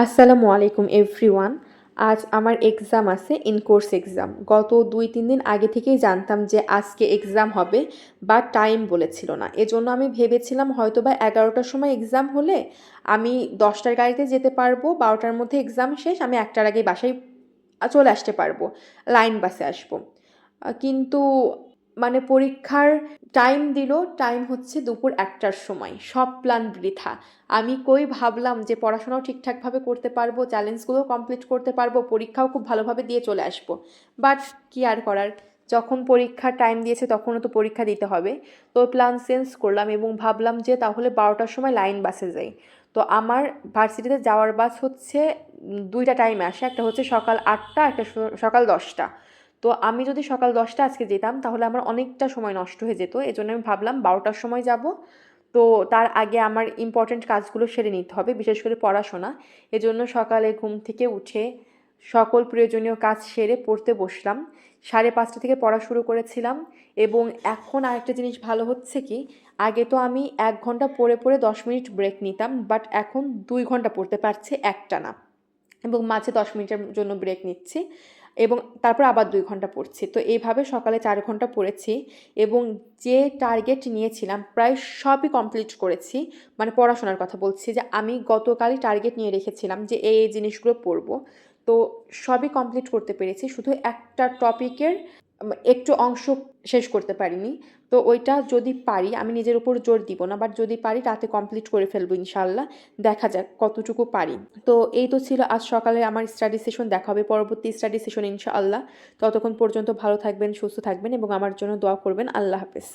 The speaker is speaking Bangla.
আসসালামু আলাইকুম এভরিওয়ান। আজ আমার এক্সাম আছে, ইন কোর্স এক্সাম। গত ২-৩ দিন আগে থেকেই জানতাম যে আজকে এক্সাম হবে, বাট টাইম বলেছিল না। এজন্য আমি ভেবেছিলাম হয়তোবা ১১টার সময় এক্সাম হলে আমি ১০টার গাড়িতে যেতে পারবো, ১২টার মধ্যে এক্সাম শেষ, আমি ১টার আগেই বাসায় চলে আসতে পারবো। লাইন বাসে আসবো। কিন্তু মানে পরীক্ষার টাইম দিল, টাইম হচ্ছে দুপুর ১টার সময়। সব প্ল্যান বৃথা। আমি কই ভাবলাম যে পড়াশোনাও ঠিকঠাকভাবে করতে পারবো, চ্যালেঞ্জগুলোও কমপ্লিট করতে পারবো, পরীক্ষাও খুব ভালোভাবে দিয়ে চলে আসবো। বাট কি আর করার, যখন পরীক্ষার টাইম দিয়েছে তখনও তো পরীক্ষা দিতে হবে। তো প্ল্যান চেঞ্জ করলাম এবং ভাবলাম যে তাহলে ১২টার সময় লাইন বাসে যাই। তো আমার ভার্সিটিতে যাওয়ার বাস হচ্ছে ২টা টাইমে আসে। একটা হচ্ছে সকাল ৮টা, একটা সকাল ১০টা। তো আমি যদি সকাল ১০টা আজকে যেতাম তাহলে আমার অনেকটা সময় নষ্ট হয়ে যেত। এজন্য আমি ভাবলাম ১২টার সময় যাব। তো তার আগে আমার ইম্পর্টেন্ট কাজগুলো সেরে নিতে হবে, বিশেষ করে পড়াশোনা। এজন্য সকালে ঘুম থেকে উঠে সকল প্রয়োজনীয় কাজ সেরে পড়তে বসলাম। ৫:৩০ থেকে পড়া শুরু করেছিলাম এবং এখন আরেকটা জিনিস ভালো হচ্ছে কি, আগে তো আমি ১ ঘন্টা পড়ে, পড়ে ১০ মিনিট ব্রেক নিতাম। বাট এখন ২ ঘন্টা পড়তে পারছি একটানা এবং মাঝে ১০ মিনিটের জন্য ব্রেক নিচ্ছি এবং তারপর আবার ২ ঘন্টা পড়ছি। তো এইভাবে সকালে ৪ ঘন্টা পড়েছি এবং যে টার্গেট নিয়েছিলাম প্রায় সবই কমপ্লিট করেছি। মানে পড়াশোনার কথা বলছি, যে আমি গতকালই টার্গেট নিয়ে রেখেছিলাম যে এই জিনিসগুলো পড়বো। তো সবই কমপ্লিট করতে পেরেছি। শুধু একটা টপিকের একটু অংশ শেষ করতে পারিনি। তো ওইটা যদি পারি, আমি নিজের উপর জোর দিব না, বাট যদি পারি রাতে কমপ্লিট করে ফেলবো ইনশাআল্লাহ। দেখা যাক কতটুকু পারি। তো এই তো ছিল আজ সকালে আমার স্টাডি সেশন। দেখা হবে পরবর্তী স্টাডি সেশন ইনশাআল্লাহ। ততক্ষণ পর্যন্ত ভালো থাকবেন, সুস্থ থাকবেন এবং আমার জন্য দোয়া করবেন। আল্লাহ হাফেজ।